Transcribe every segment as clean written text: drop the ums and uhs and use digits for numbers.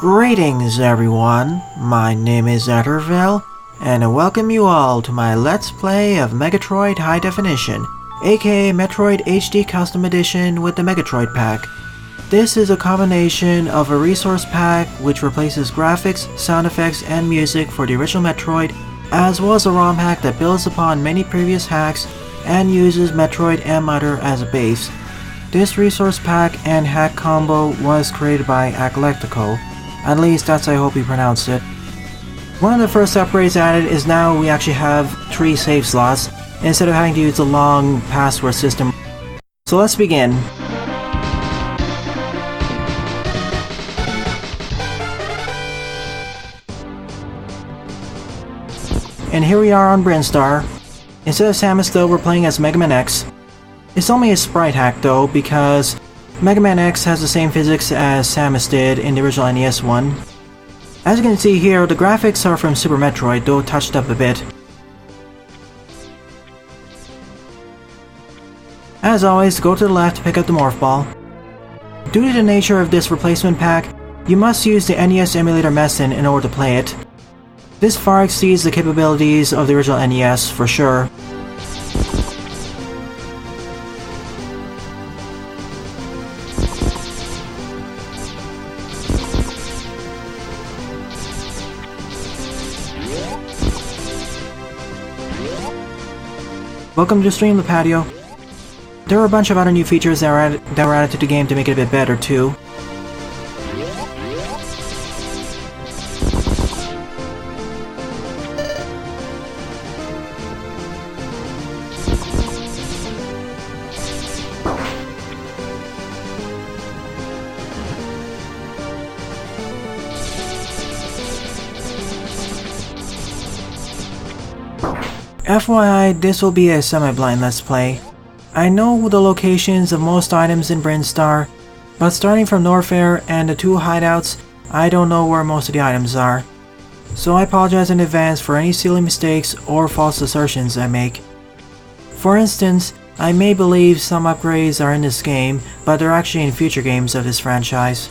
Greetings everyone, my name is Etterville, and I welcome you all to my Let's Play of Megatroid High Definition, aka Metroid HD Custom Edition with the Megatroid pack. This is a combination of a resource pack which replaces graphics, sound effects, and music for the original Metroid, as well as a ROM hack that builds upon many previous hacks and uses Metroid emulator as a base. This resource pack and hack combo was created by Aclectico. At least that's how I hope you pronounce it. One of the first upgrades added is now we actually have 3 save slots instead of having to use the long password system. So let's begin. And here we are on Brinstar. Instead of Samus though, we're playing as Mega Man X. It's only a sprite hack though, because Mega Man X has the same physics as Samus did in the original NES one. As you can see here, the graphics are from Super Metroid, though touched up a bit. As always, go to the left to pick up the Morph Ball. Due to the nature of this replacement pack, you must use the NES emulator Mesen in order to play it. This far exceeds the capabilities of the original NES, for sure. Welcome to Stream the Patio. There are a bunch of other new features that were added to the game to make it a bit better too. FYI, this will be a semi-blind Let's Play. I know the locations of most items in Brinstar, but starting from Norfair and the 2 hideouts, I don't know where most of the items are. So I apologize in advance for any silly mistakes or false assertions I make. For instance, I may believe some upgrades are in this game, but they're actually in future games of this franchise.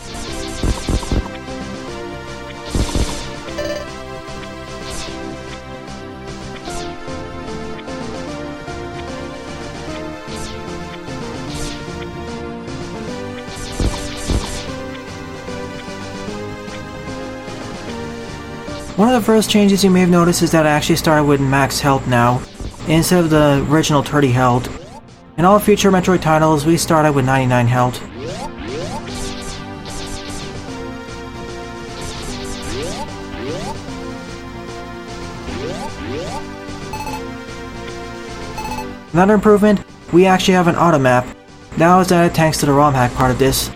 One of the first changes you may have noticed is that I actually started with max health now, instead of the original 30 health. In all future Metroid titles, we started with 99 health. Another improvement, we actually have an auto map. That was added thanks to the ROM hack part of this.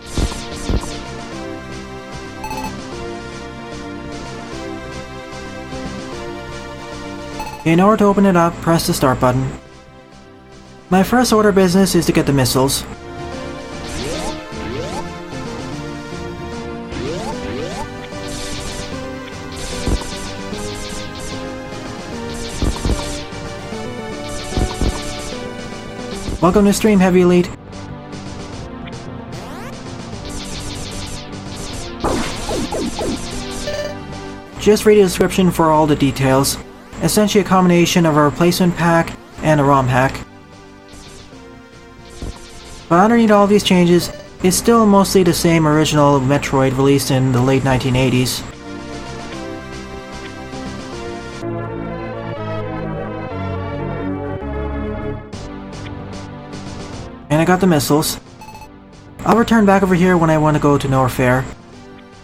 In order to open it up, press the start button. My first order of business is to get the missiles. Welcome to Stream, Heavy Elite. Just read the description for all the details. Essentially a combination of a replacement pack and a ROM hack. But underneath all these changes, it's still mostly the same original Metroid released in the late 1980s. And I got the missiles. I'll return back over here when I want to go to Norfair.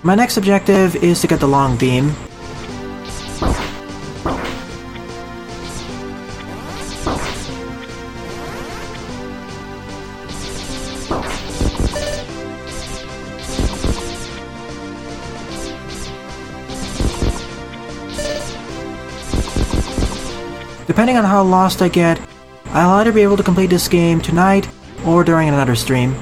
My next objective is to get the long beam. Depending on how lost I get, I'll either be able to complete this game tonight or during another stream.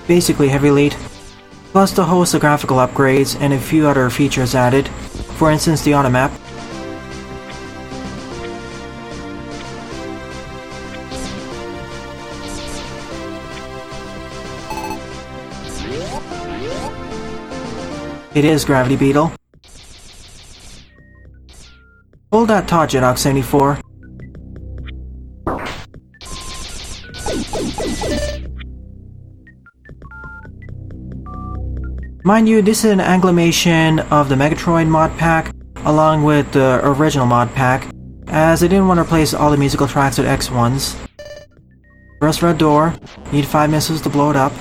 basically heavy lead, plus the host of graphical upgrades and a few other features added, for instance the auto map. It is Gravity Beetle. Hold that thought, Jedok74. Mind you, this is an agglomeration of the Megatroid mod pack along with the original mod pack, as I didn't want to replace all the musical tracks with X1s. First red door, need 5 missiles to blow it up.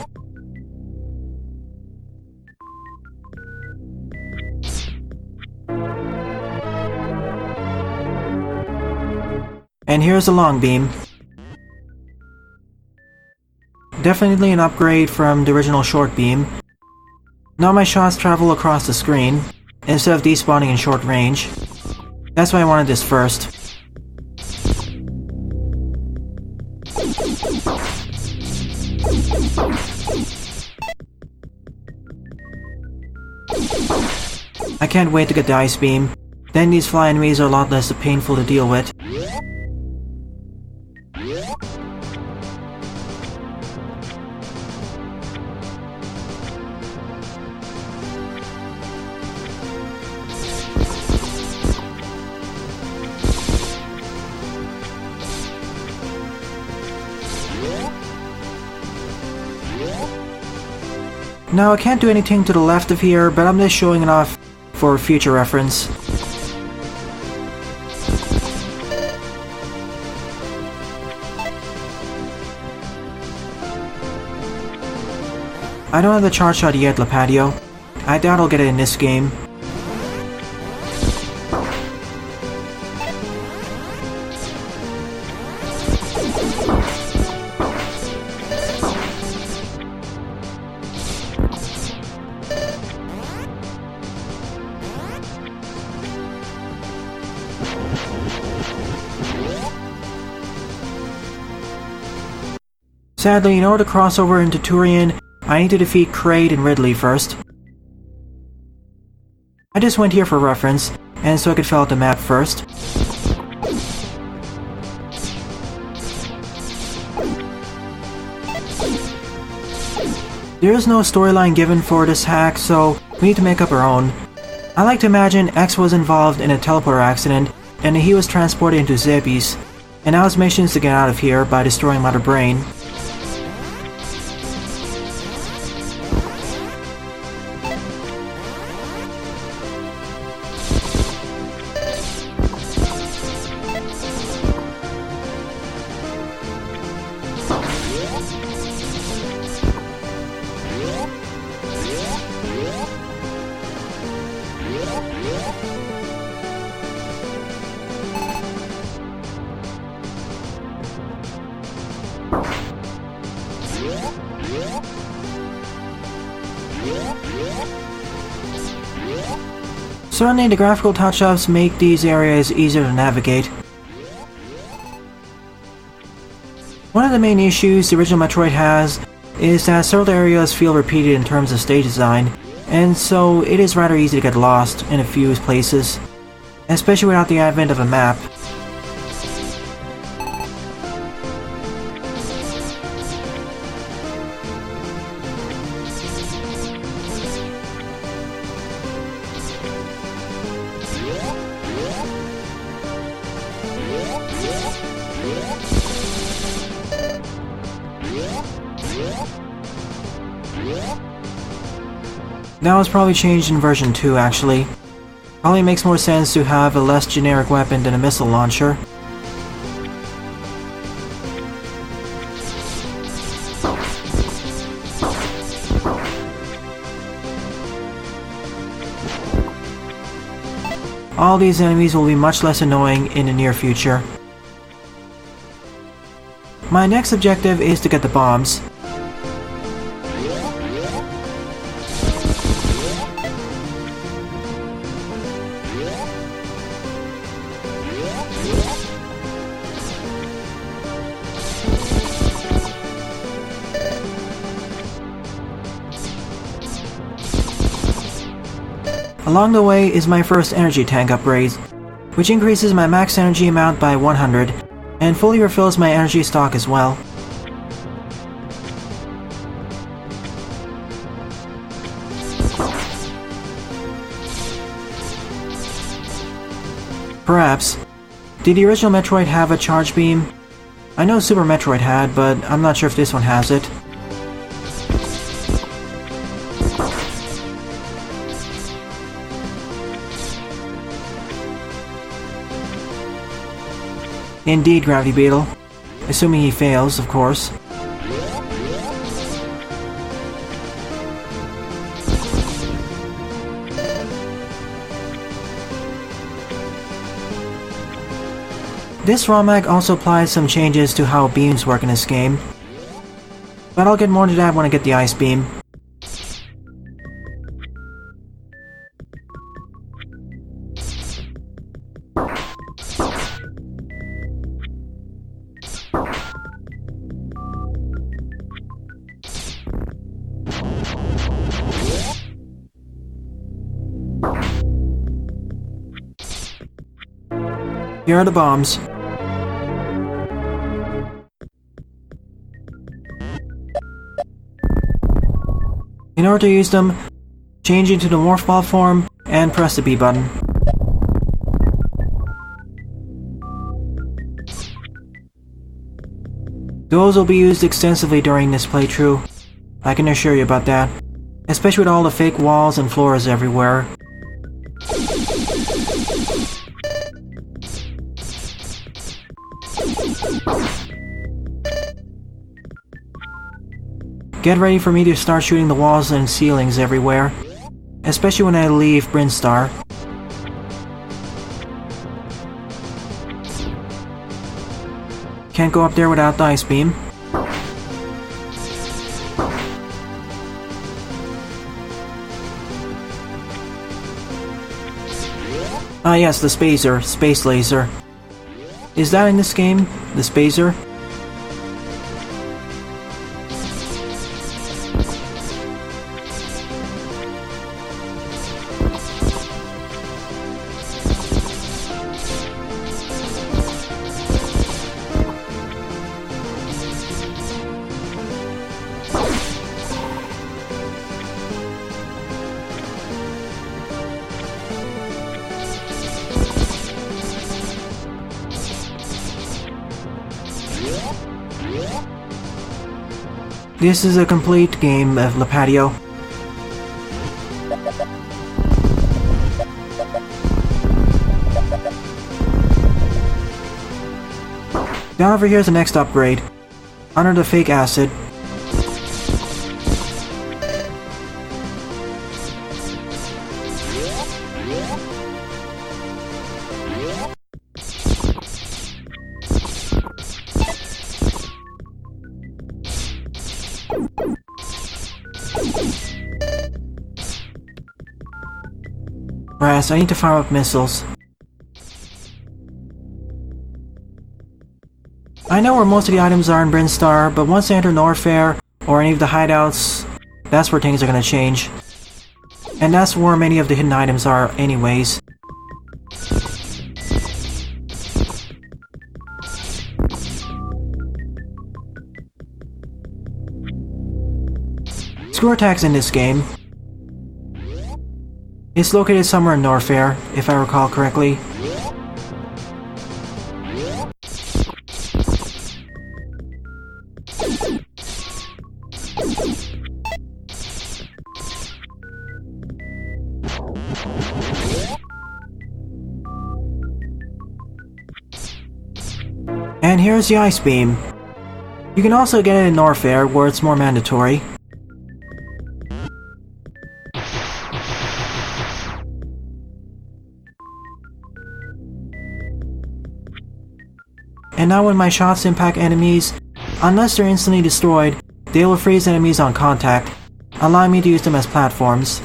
And here's the long beam. Definitely an upgrade from the original short beam. Now my shots travel across the screen, instead of despawning in short range. That's why I wanted this first. I can't wait to get the ice beam. Then these fly enemies are a lot less painful to deal with. Now I can't do anything to the left of here, but I'm just showing it off for future reference. I don't have the charge shot yet, Lapadio. I doubt I'll get it in this game. Sadly, in order to cross over into Turian, I need to defeat Kraid and Ridley first. I just went here for reference, and so I could fill out the map first. There is no storyline given for this hack, so we need to make up our own. I like to imagine X was involved in a teleporter accident, and he was transported into Zebes, and now his mission is to get out of here by destroying Mother Brain. Certainly the graphical touch-ups make these areas easier to navigate. One of the main issues the original Metroid has is that several areas feel repeated in terms of stage design, and so it is rather easy to get lost in a few places, especially without the advent of a map. That was probably changed in version 2 actually. Probably makes more sense to have a less generic weapon than a missile launcher. All these enemies will be much less annoying in the near future. My next objective is to get the bombs. Along the way is my first energy tank upgrade, which increases my max energy amount by 100, and fully refills my energy stock as well. Perhaps. Did the original Metroid have a charge beam? I know Super Metroid had, but I'm not sure if this one has it. Indeed, Gravity Beetle. Assuming he fails, of course. This romhack also applies some changes to how beams work in this game, but I'll get more into that when I get the ice beam. Here are the bombs. In order to use them, change into the Morph Ball form and press the B button. Those will be used extensively during this playthrough, I can assure you about that, especially with all the fake walls and floors everywhere. Get ready for me to start shooting the walls and ceilings everywhere, especially when I leave Brinstar. Can't go up there without the ice beam. Ah yes, the Spacer, Space Laser. Is that in this game? The Spacer? This is a complete game of Le Patio. Down over here is the next upgrade, under the fake acid. Brass, I need to fire up missiles. I know where most of the items are in Brinstar, but once I enter Norfair, or any of the hideouts, that's where things are gonna change. And that's where many of the hidden items are anyways. Screw attacks in this game. It's located somewhere in Norfair, if I recall correctly. And here's the ice beam. You can also get it in Norfair, where it's more mandatory. And now when my shots impact enemies, unless they're instantly destroyed, they will freeze enemies on contact, allowing me to use them as platforms.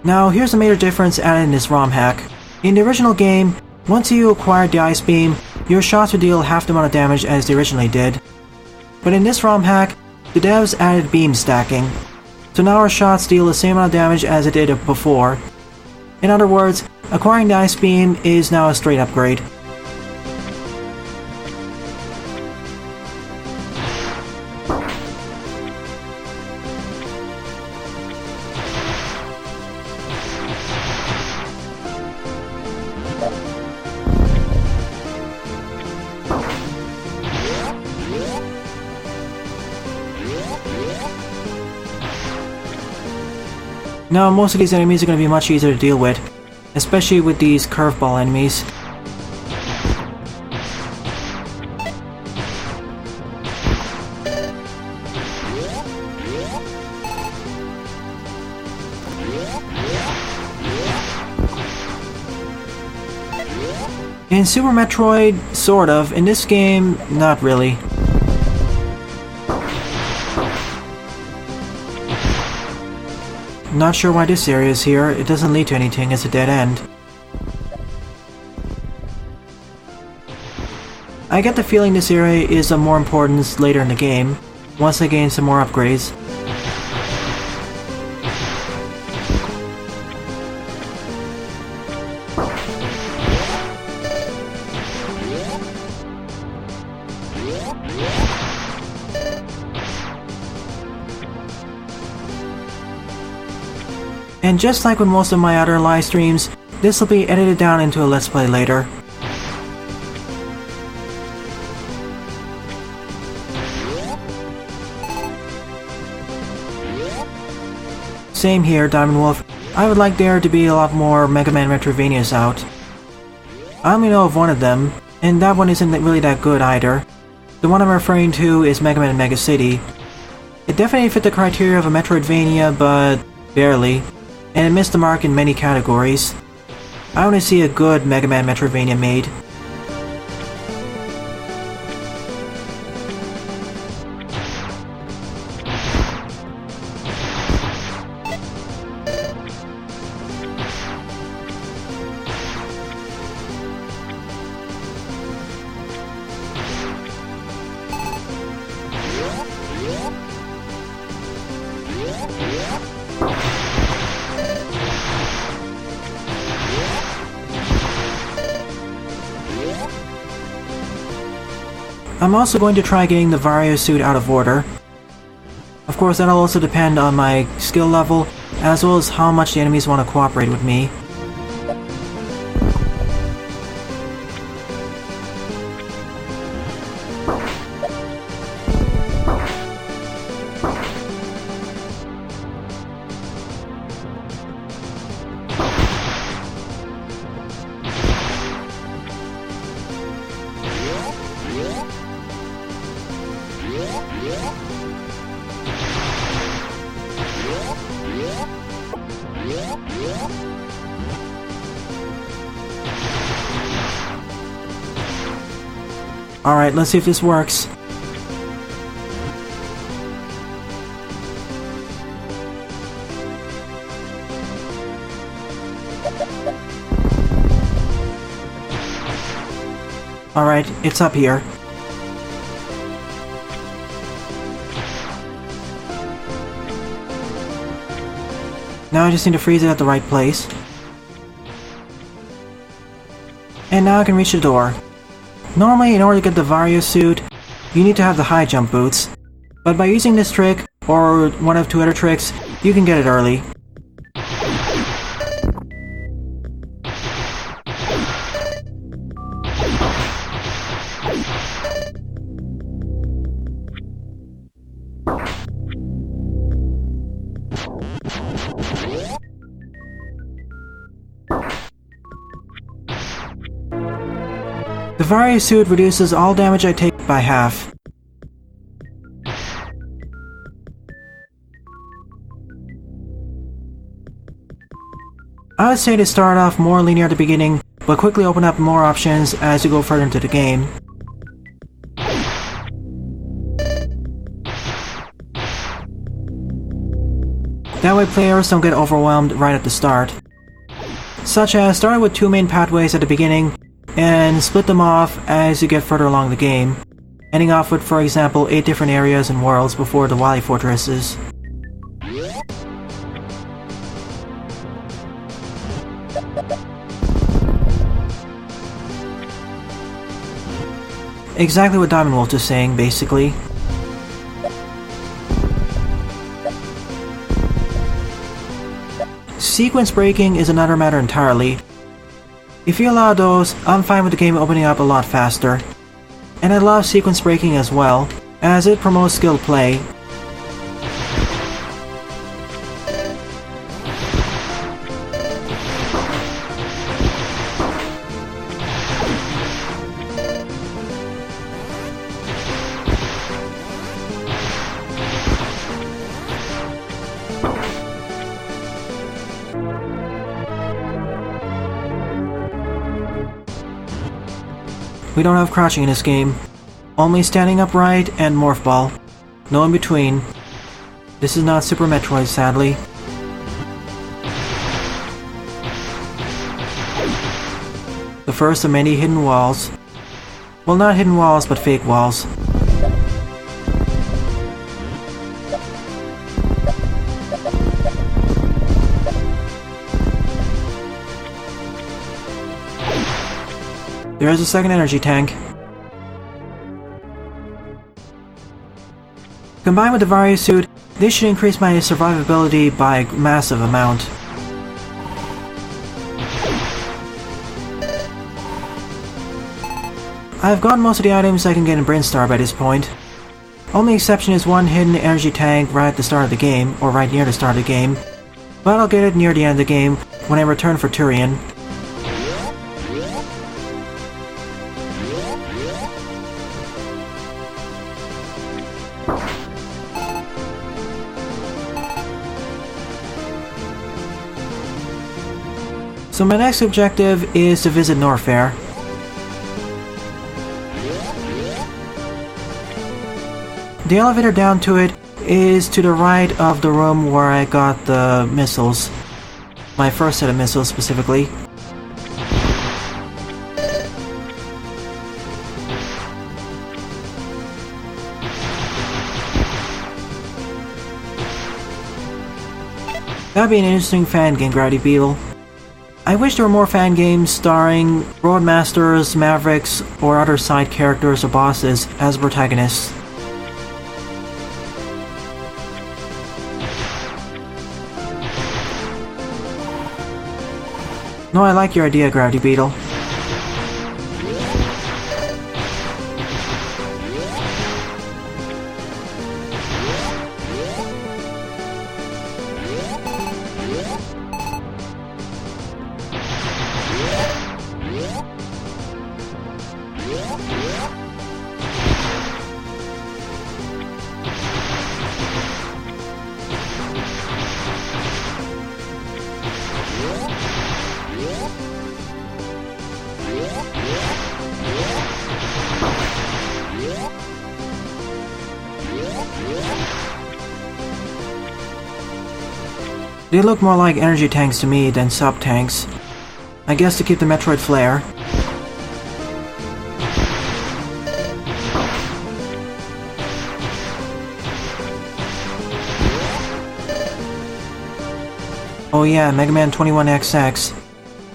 Now here's a major difference added in this ROM hack. In the original game, once you acquired the ice beam, your shots would deal half the amount of damage as they originally did. But in this ROM hack, the devs added beam stacking, so now our shots deal the same amount of damage as it did before. In other words, acquiring the Ice Beam is now a straight upgrade. Now, most of these enemies are going to be much easier to deal with, especially with these curveball enemies. In Super Metroid, sort of. In this game, not really. Not sure why this area is here. It doesn't lead to anything, it's a dead end. I get the feeling this area is of more importance later in the game, once I gain some more upgrades. And just like with most of my other live streams, this will be edited down into a Let's Play later. Same here, Diamond Wolf. I would like there to be a lot more Mega Man Metroidvanias out. I only know of one of them, and that one isn't really that good either. The one I'm referring to is Mega Man Mega City. It definitely fit the criteria of a Metroidvania, but barely. And it missed the mark in many categories. I want to see a good Mega Man Metroidvania made. I'm also going to try getting the Varia suit out of order. Of course, that'll also depend on my skill level, as well as how much the enemies want to cooperate with me. Alright, let's see if this works. Alright, it's up here. Now I just need to freeze it at the right place. And now I can reach the door. Normally, in order to get the Varia suit, you need to have the high jump boots. But by using this trick, or one of two other tricks, you can get it early. The Varia suit reduces all damage I take by half. I would say to start off more linear at the beginning, but quickly open up more options as you go further into the game. That way players don't get overwhelmed right at the start. Such as starting with two main pathways at the beginning, and split them off as you get further along the game. ending off with, for example, 8 different areas and worlds before the Wily fortresses. Exactly what Diamond Wolf is saying, basically. Sequence breaking is another matter entirely. If you allow those, I'm fine with the game opening up a lot faster. And I love sequence breaking as well, as it promotes skilled play. We don't have crouching in this game. Only standing upright and Morph Ball. No in between. This is not Super Metroid, sadly. The first of many hidden walls. Well, not hidden walls, but fake walls. There is a second energy tank. Combined with the Varia suit, this should increase my survivability by a massive amount. I've gotten most of the items I can get in Brinstar by this point. Only exception is one hidden energy tank right at the start of the game, or right near the start of the game, but I'll get it near the end of the game when I return for Turian. So my next objective is to visit Norfair. The elevator down to it is to the right of the room where I got the missiles. My first set of missiles, specifically. That'd be an interesting fan game, Gravity Beetle. I wish there were more fan games starring Roadmasters, Mavericks, or other side characters or bosses as protagonists. No, I like your idea, Gravity Beetle. They look more like energy tanks to me than sub-tanks. I guess to keep the Metroid flair. Oh yeah, Mega Man 21XX.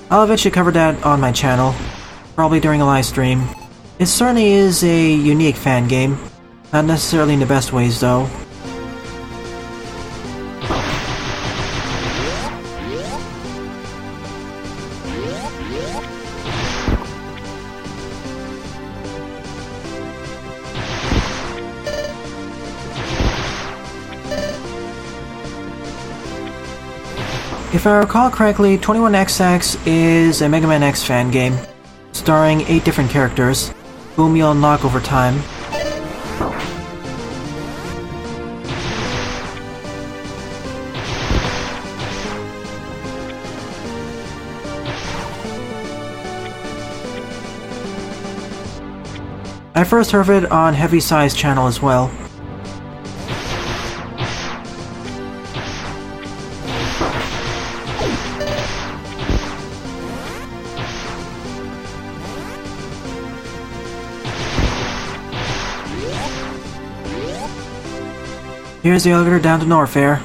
I'll eventually cover that on my channel, probably during a live stream. It certainly is a unique fan game, not necessarily in the best ways though. If I recall correctly, 21XX is a Mega Man X fan game, starring 8 different characters, whom you'll unlock over time. I first heard of it on Heavy Size channel as well. Here's the elevator down to Norfair.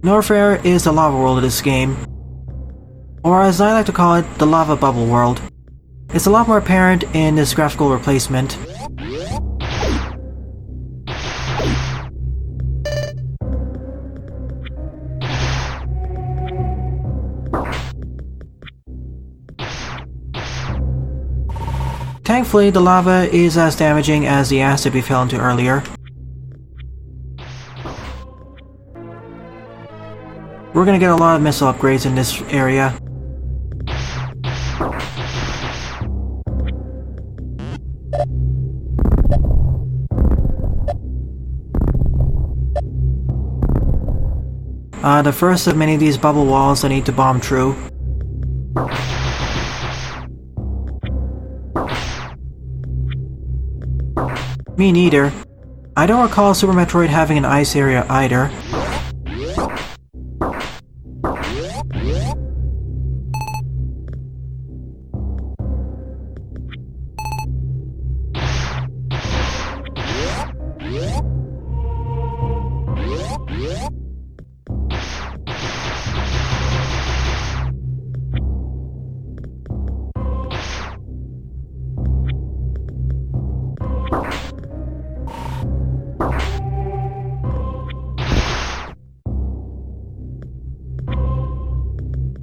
Norfair is the lava world of this game, or as I like to call it, the lava bubble world. It's a lot more apparent in this graphical replacement. Thankfully, the lava is as damaging as the acid we fell into earlier. We're gonna get a lot of missile upgrades in this area. The first of many of these bubble walls I need to bomb through. Me neither. I don't recall Super Metroid having an ice area either.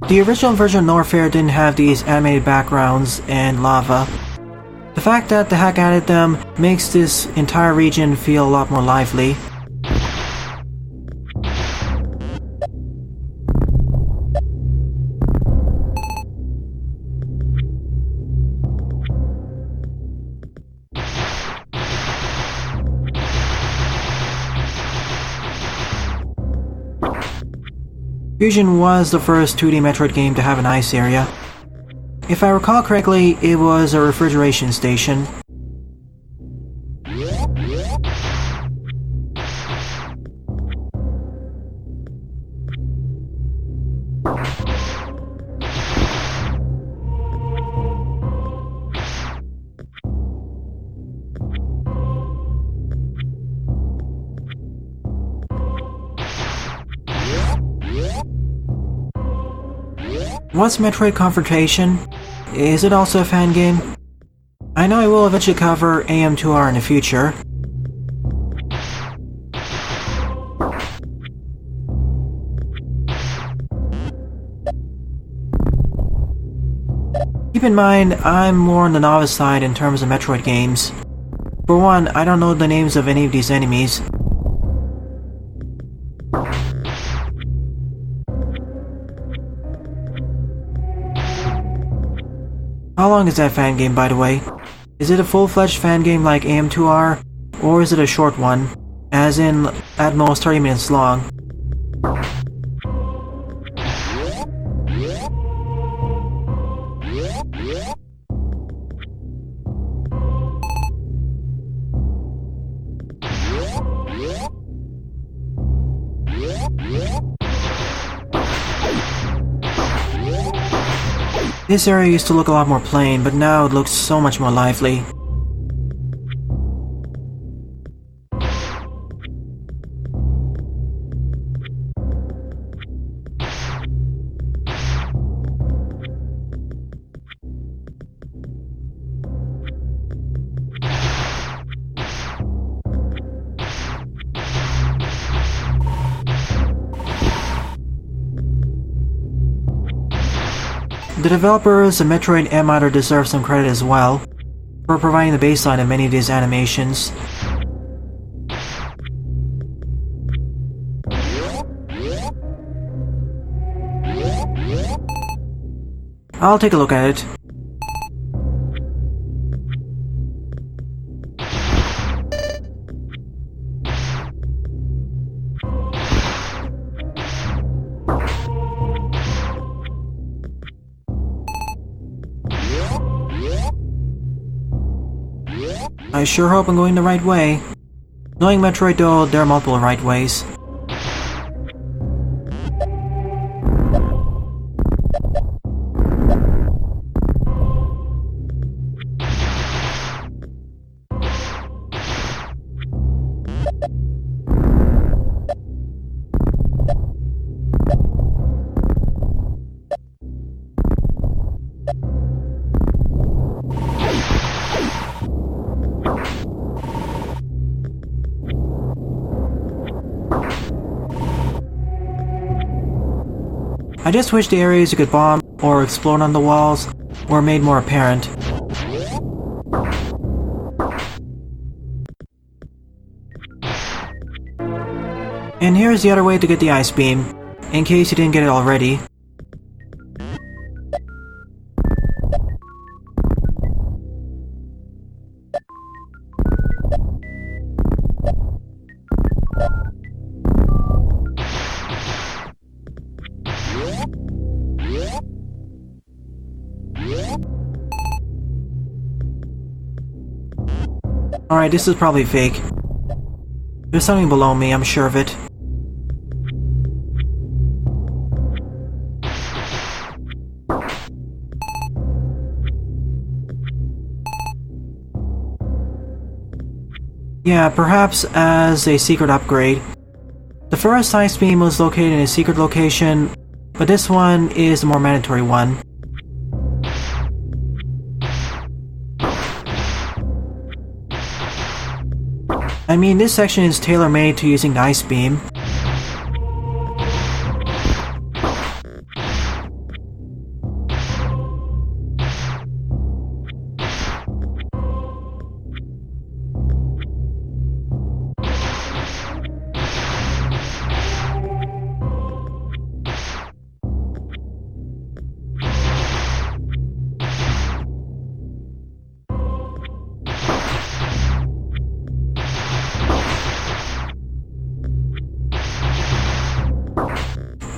The original version of Norfair didn't have these animated backgrounds and lava. The fact that the hack added them makes this entire region feel a lot more lively. Fusion was the first 2D Metroid game to have an ice area. If I recall correctly, it was a refrigeration station. What's Metroid Confrontation? Is it also a fan game? I know I will eventually cover AM2R in the future. Keep in mind, I'm more on the novice side in terms of Metroid games. For one, I don't know the names of any of these enemies. How long is that fan game, by the way? Is it a full-fledged fan game like AM2R, or is it a short one, as in at most 30 minutes long? This area used to look a lot more plain, but now it looks so much more lively. The developers of Metroid emulator deserve some credit as well, for providing the baseline of many of these animations. I'll take a look at it. I sure hope I'm going the right way. Knowing Metroid though, there are multiple right ways. I just wish the areas you could bomb or explode on the walls were made more apparent. And here's the other way to get the ice beam, in case you didn't get it already. Alright, this is probably fake. There's something below me, I'm sure of it. Yeah, perhaps as a secret upgrade. The first ice beam was located in a secret location, but this one is the more mandatory one. I mean, this section is tailor-made to using the ice beam.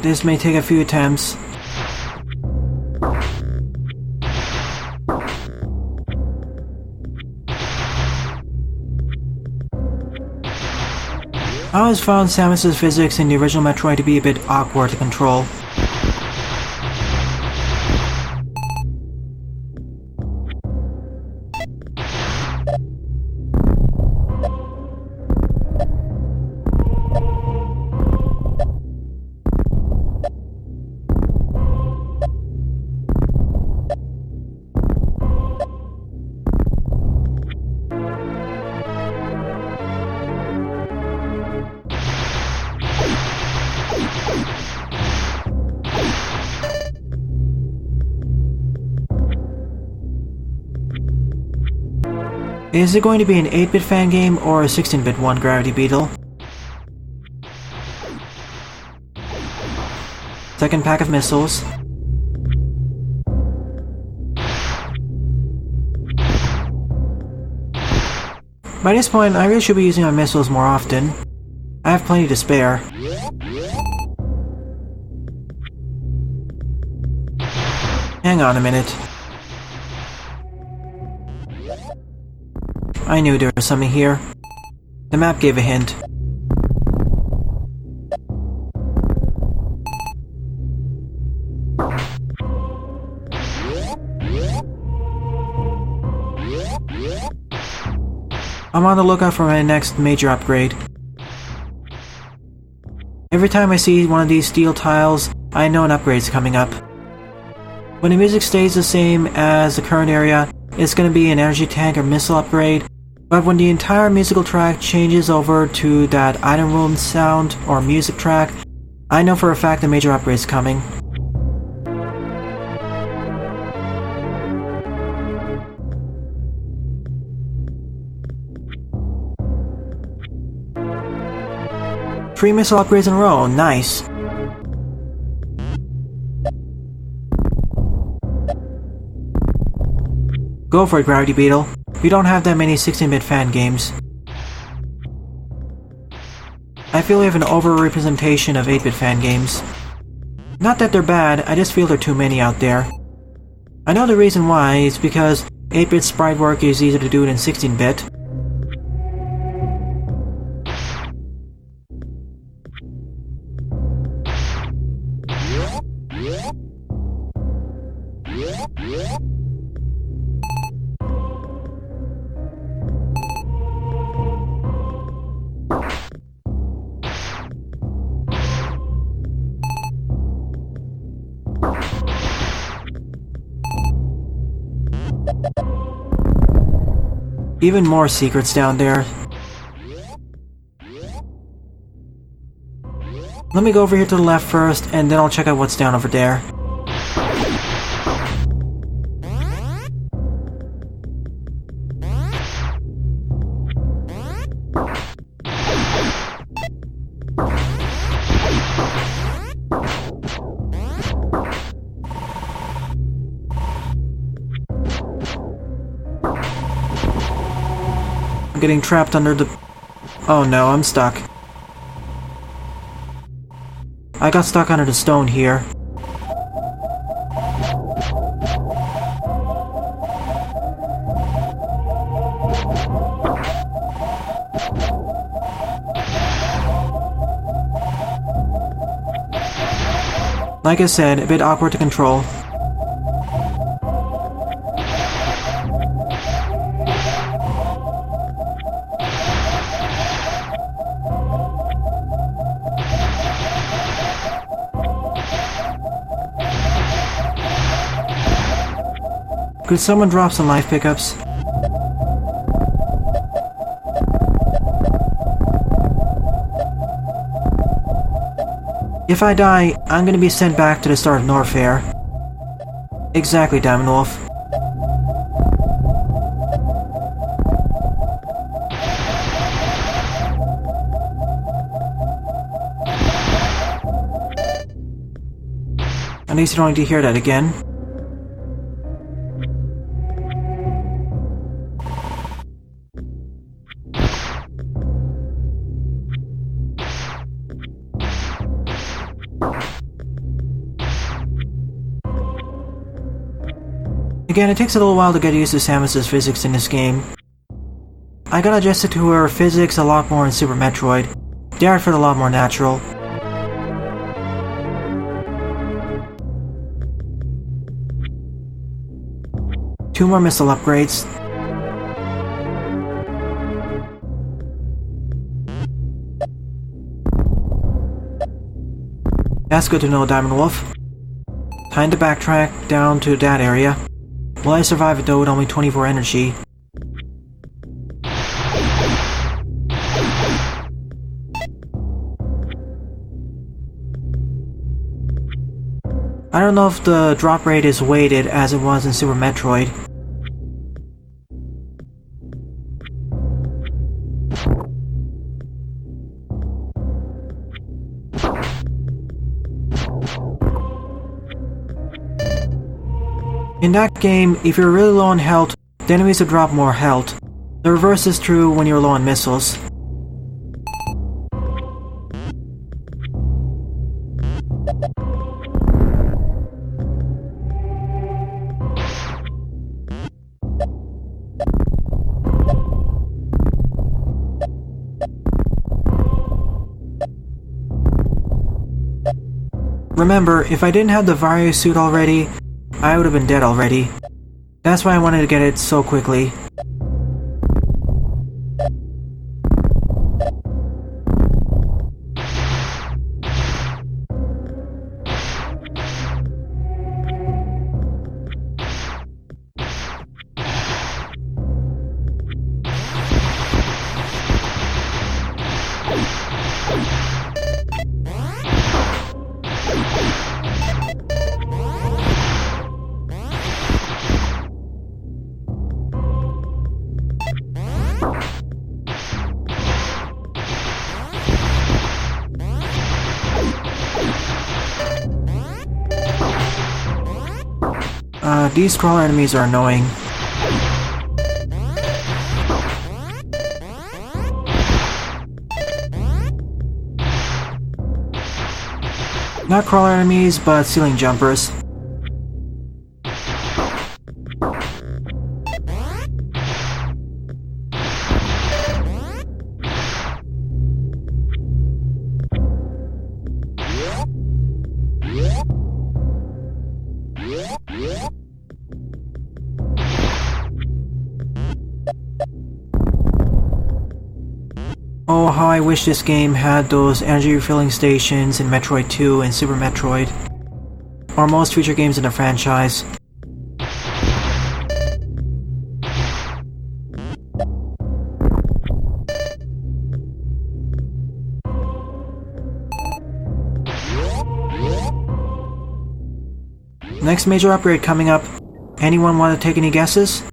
This may take a few attempts. I always found Samus's physics in the original Metroid to be a bit awkward to control. Is it going to be an 8-bit fan game or a 16-bit one, Gravity Beetle? Second pack of missiles. By this point, I really should be using my missiles more often. I have plenty to spare. Hang on a minute. I knew there was something here. The map gave a hint. I'm on the lookout for my next major upgrade. Every time I see one of these steel tiles, I know an upgrade's coming up. When the music stays the same as the current area, it's going to be an energy tank or missile upgrade. But when the entire musical track changes over to that item room sound or music track, I know for a fact a major upgrade is coming. Three missile upgrades in a row, nice. Go for it, Gravity Beetle. We don't have that many 16-bit fan games. I feel we have an over-representation of 8-bit fan games. Not that they're bad, I just feel there are too many out there. I know the reason why, it's because 8-bit sprite work is easier to do than 16-bit. Even more secrets down there. Let me go over here to the left first, and then I'll check out what's down over there. I'm getting trapped under the... Oh no, I'm stuck. I got stuck under the stone here. Like I said, a bit awkward to control. Could someone drop some life pickups? If I die, I'm gonna be sent back to the start of Norfair. Exactly, Diamond Wolf. At least you don't need to hear that again. Again, it takes a little while to get used to Samus's physics in this game. I got adjusted to her physics a lot more in Super Metroid. There I felt a lot more natural. Two more missile upgrades. That's good to know, Diamond Wolf. Time to backtrack down to that area. Will I survive it though with only 24 energy? I don't know if the drop rate is weighted as it was in Super Metroid. In that game, if you're really low on health, the enemies will drop more health. The reverse is true when you're low on missiles. Remember, if I didn't have the Varia suit already, I would have been dead already. That's why I wanted to get it so quickly. These crawler enemies are annoying. Not crawler enemies, but ceiling jumpers. Oh, how I wish this game had those energy refilling stations in Metroid 2 and Super Metroid, or most future games in the franchise. Next major upgrade coming up. Anyone want to take any guesses?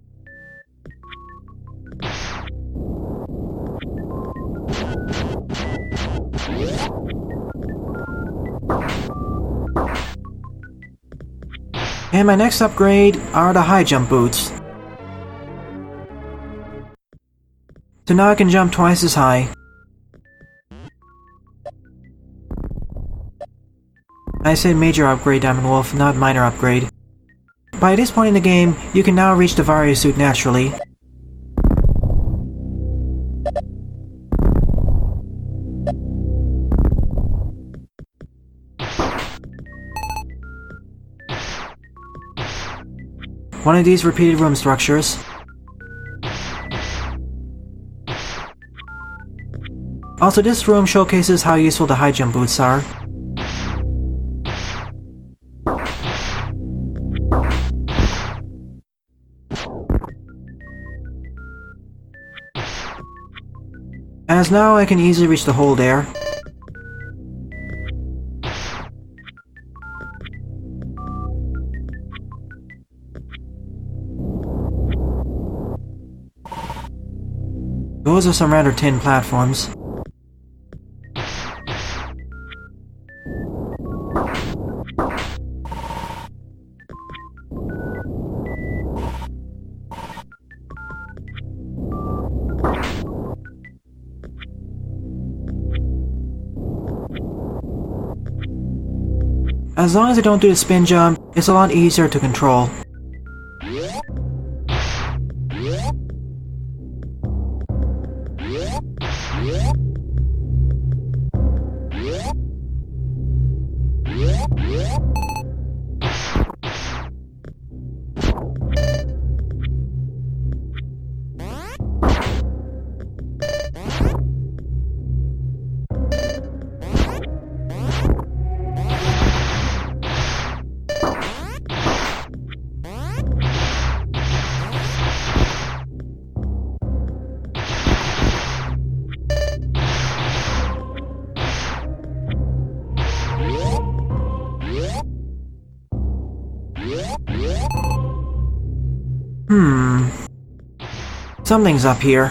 And my next upgrade are the high jump boots. So now I can jump twice as high. I said major upgrade, Diamond Wolf, not minor upgrade. By this point in the game, you can now reach the Varia suit naturally. One of these repeated room structures. Also, this room showcases how useful the high jump boots are. As now I can easily reach the hole there. Those are some rather tin platforms. As long as I don't do the spin jump, it's a lot easier to control. Something's up here.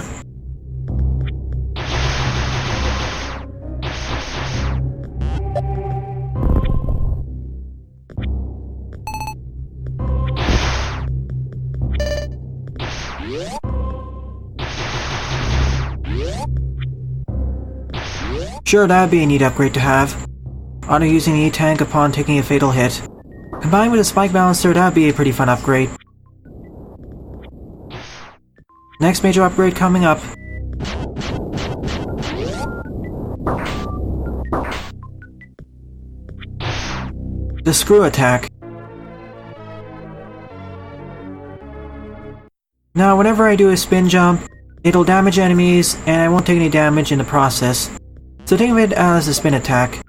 Sure, that'd be a neat upgrade to have. Auto using the E-Tank upon taking a fatal hit. Combined with a spike balancer, that'd be a pretty fun upgrade. Next major upgrade coming up. The screw attack. Now whenever I do a spin jump, it'll damage enemies and I won't take any damage in the process. So think of it as a spin attack.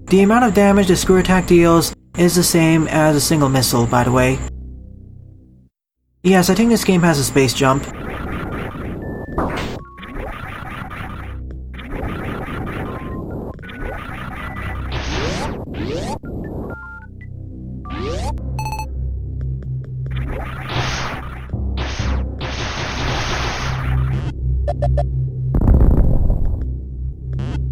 The amount of damage the screw attack deals is the same as a single missile, by the way. Yes, I think this game has a space jump.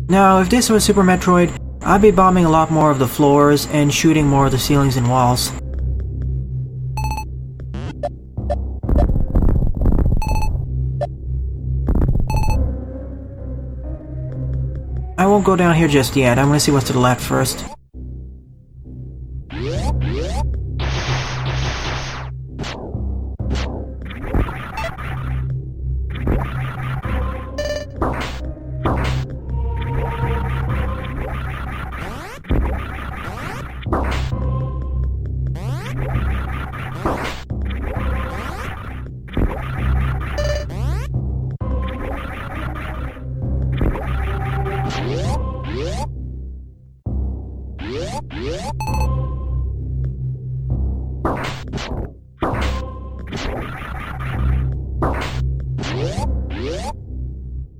Now, if this was Super Metroid, I'd be bombing a lot more of the floors and shooting more of the ceilings and walls. I won't go down here just yet, I'm gonna see what's to the left first.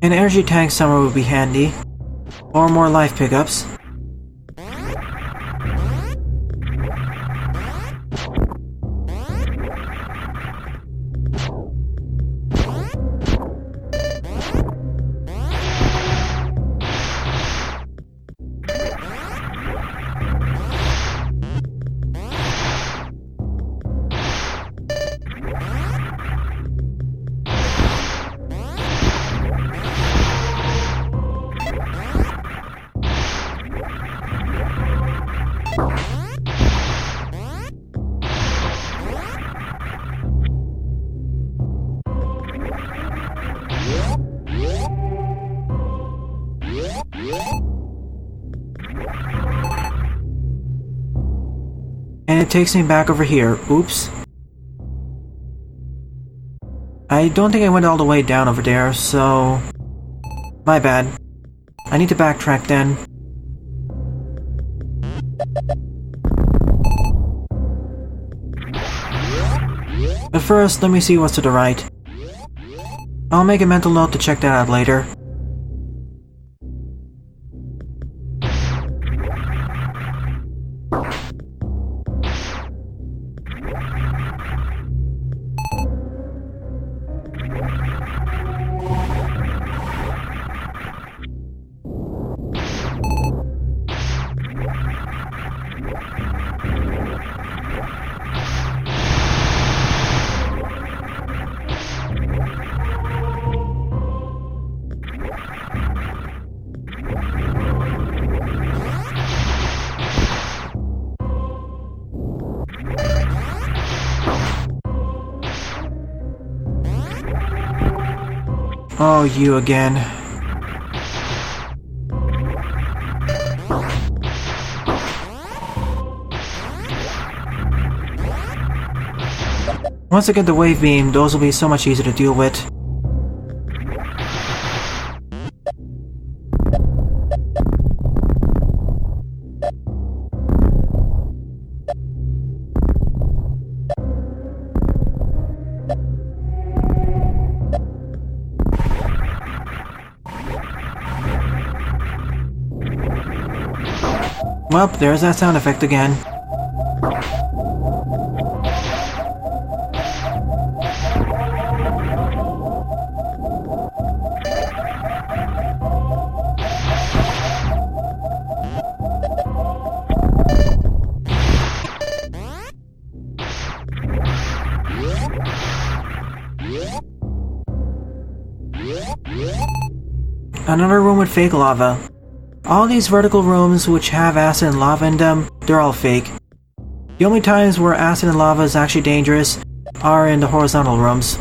An energy tank somewhere would be handy. Or more life pickups. And it takes me back over here. Oops. I don't think I went all the way down over there, so... my bad. I need to backtrack then. But first, let me see what's to the right. I'll make a mental note to check that out later. Oh, you again. Once I get the wave beam, those will be so much easier to deal with. Well, there's that sound effect again. Another room with fake lava. All these vertical rooms which have acid and lava in them, they're all fake. The only times where acid and lava is actually dangerous are in the horizontal rooms.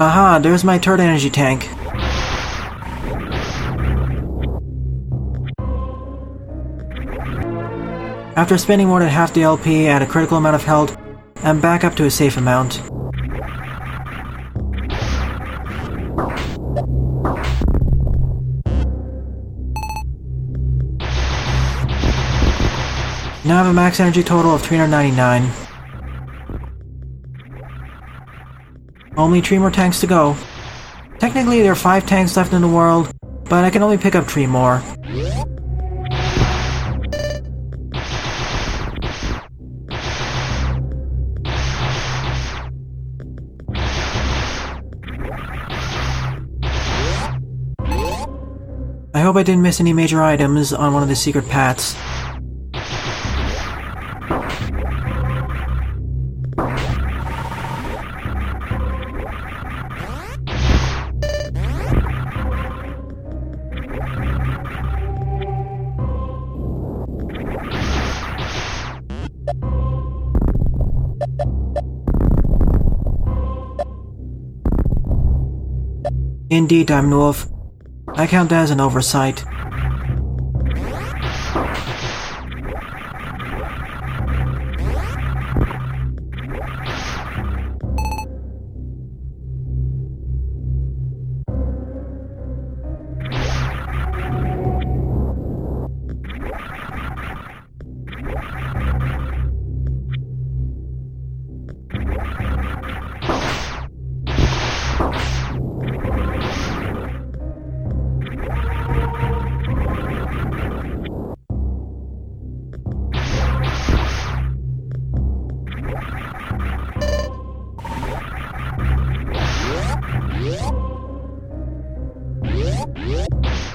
Aha, there's my third energy tank. After spending more than half the LP at a critical amount of health, I'm back up to a safe amount. Now I have a max energy total of 399. Only 3 more tanks to go. Technically there are 5 tanks left in the world, but I can only pick up 3 more. I hope I didn't miss any major items on one of the secret paths. Indeed, Diamond Wolf. I count that as an oversight.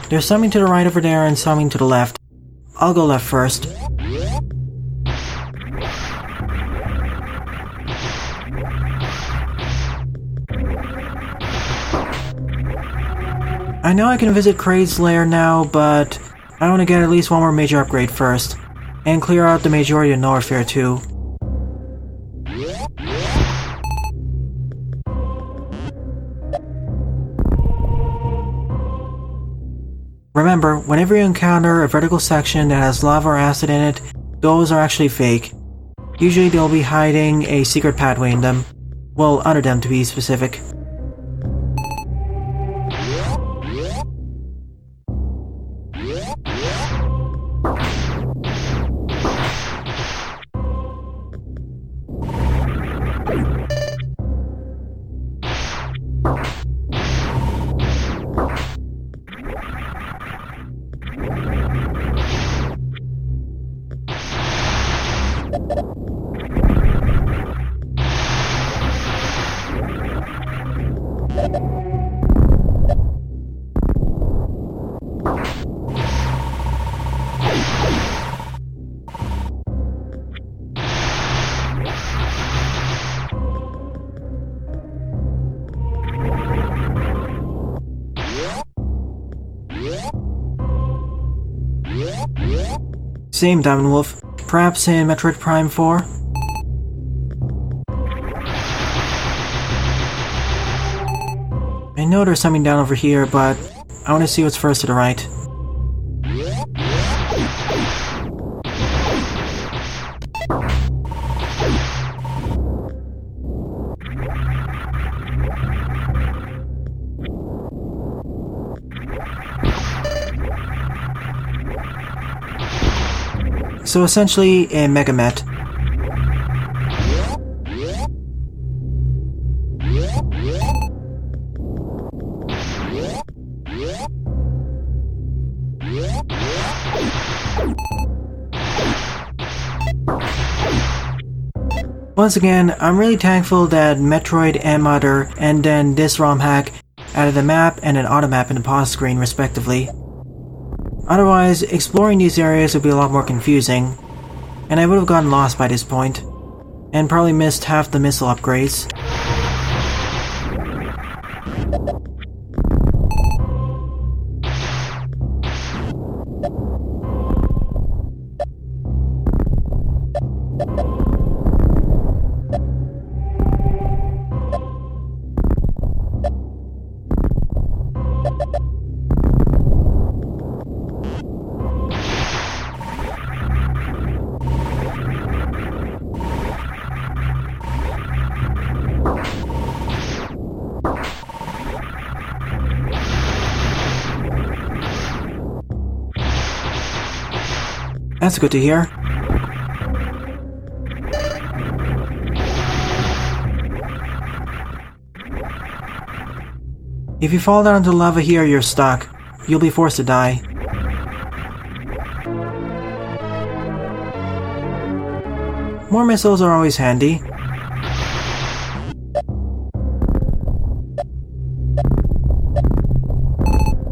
There's something to the right over there and something to the left. I'll go left first. I know I can visit Kraid's lair now, but I want to get at least one more major upgrade first, and clear out the majority of Norfair too. Remember, whenever you encounter a vertical section that has lava or acid in it, those are actually fake. Usually they'll be hiding a secret pathway in them. Well, under them to be specific. Same, Diamond Wolf. Perhaps in Metroid Prime 4? I know there's something down over here, but I want to see what's first to the right. So essentially, a Megamet. Once again, I'm really thankful that Metroid emulator and then this ROM hack added a map and an auto map in the pause screen respectively. Otherwise, exploring these areas would be a lot more confusing, and I would have gotten lost by this point, and probably missed half the missile upgrades. That's good to hear. If you fall down into lava here, you're stuck. You'll be forced to die. More missiles are always handy.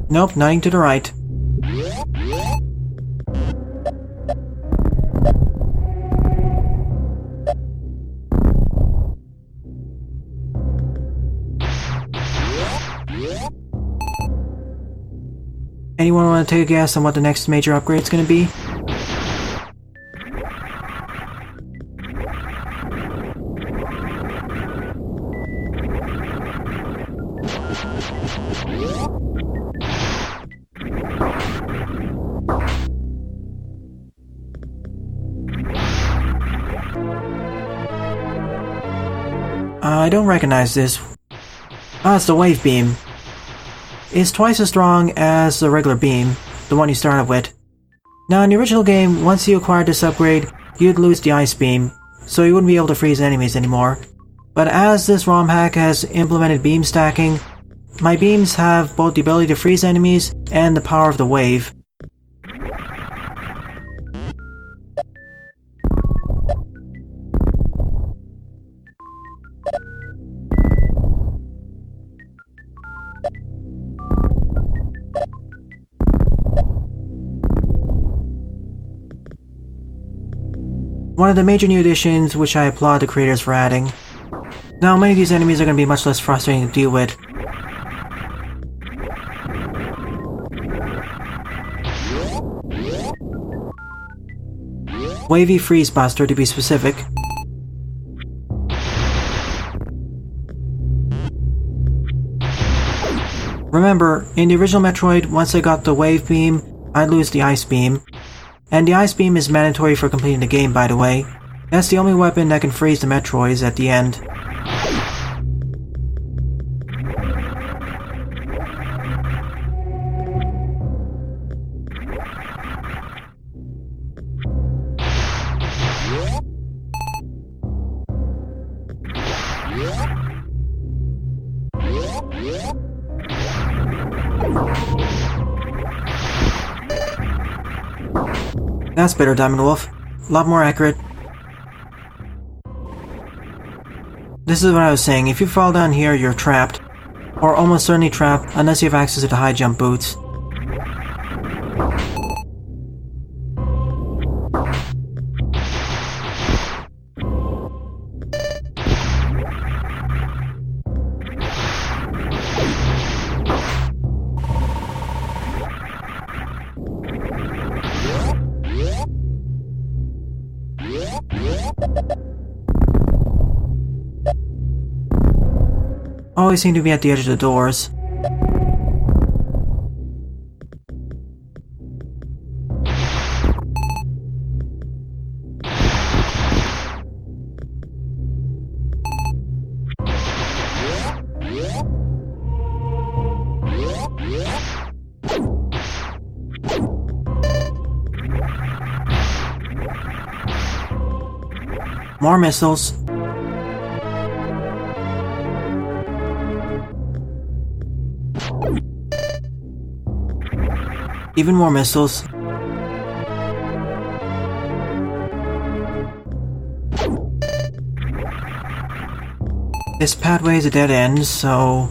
Nope, nothing to the right. Anyone want to take a guess on what the next major upgrade is going to be? I don't recognize this. Ah, it's the wave beam. It's twice as strong as the regular beam, the one you started with. Now in the original game, once you acquired this upgrade, you'd lose the ice beam, so you wouldn't be able to freeze enemies anymore. But as this ROM hack has implemented beam stacking, my beams have both the ability to freeze enemies and the power of the wave. One of the major new additions which I applaud the creators for adding. Now many of these enemies are going to be much less frustrating to deal with. Wavy Freeze Buster to be specific. Remember, in the original Metroid, once I got the wave beam, I'd lose the ice beam. And the ice beam is mandatory for completing the game, by the way. That's the only weapon that can freeze the Metroids at the end. That's better, Diamond Wolf. A lot more accurate. This is what I was saying, if you fall down here, you're trapped. Or almost certainly trapped, unless you have access to the high jump boots. Always seem to be at the edge of the doors. More missiles. Even more missiles. This pathway is a dead end, so